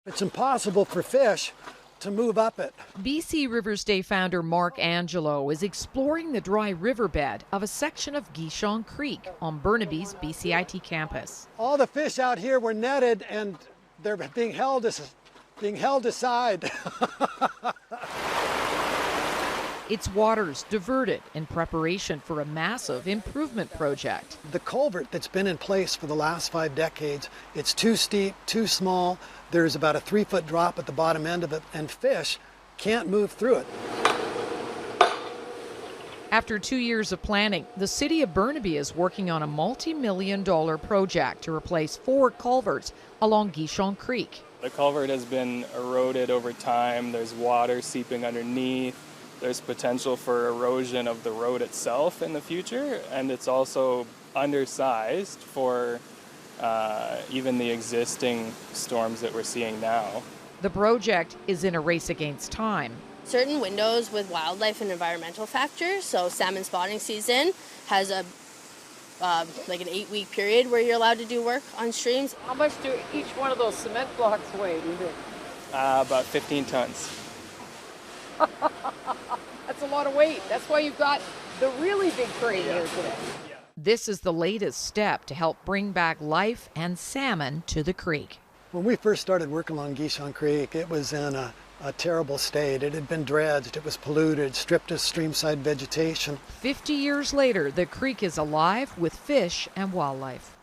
It's impossible for fish to move up it. BC Rivers Day founder Mark Angelo is exploring the dry riverbed of a section of Guichon Creek on Burnaby's BC IT campus. All the fish out here were netted and they're being held aside. Its waters diverted in preparation for a massive improvement project. The culvert that's been in place for the last 5 decades, it's too steep, too small. There's about a 3-foot drop at the bottom end of it, and fish can't move through it. After 2 years of planning, the city of Burnaby is working on a multi-million-dollar project to replace 4 culverts along Guichon Creek. The culvert has been eroded over time. There's water seeping underneath. There's potential for erosion of the road itself in the future, and it's also undersized for even the existing storms that we're seeing now. The project is in a race against time. Certain windows with wildlife and environmental factors, so salmon spawning season has a like an 8-week period where you're allowed to do work on streams. How much do each one of those cement blocks weigh, do you think? About 15 tons. That's a lot of weight. That's why you've got the really big crane here today. This is the latest step to help bring back life and salmon to the creek. When we first started working along Guichon Creek, it was in a terrible state. It had been dredged, it was polluted, stripped of streamside vegetation. 50 years later, the creek is alive with fish and wildlife.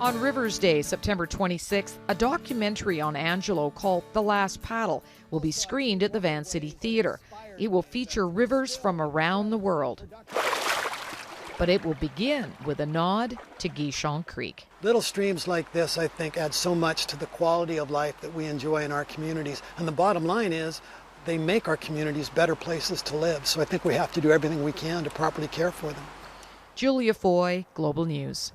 On Rivers Day, September 26th, a documentary on Angelo called The Last Paddle will be screened at the Van City Theatre. It will feature rivers from around the world. But it will begin with a nod to Guichon Creek. Little streams like this, I think, add so much to the quality of life that we enjoy in our communities. And the bottom line is, they make our communities better places to live. So I think we have to do everything we can to properly care for them. Julia Foy, Global News.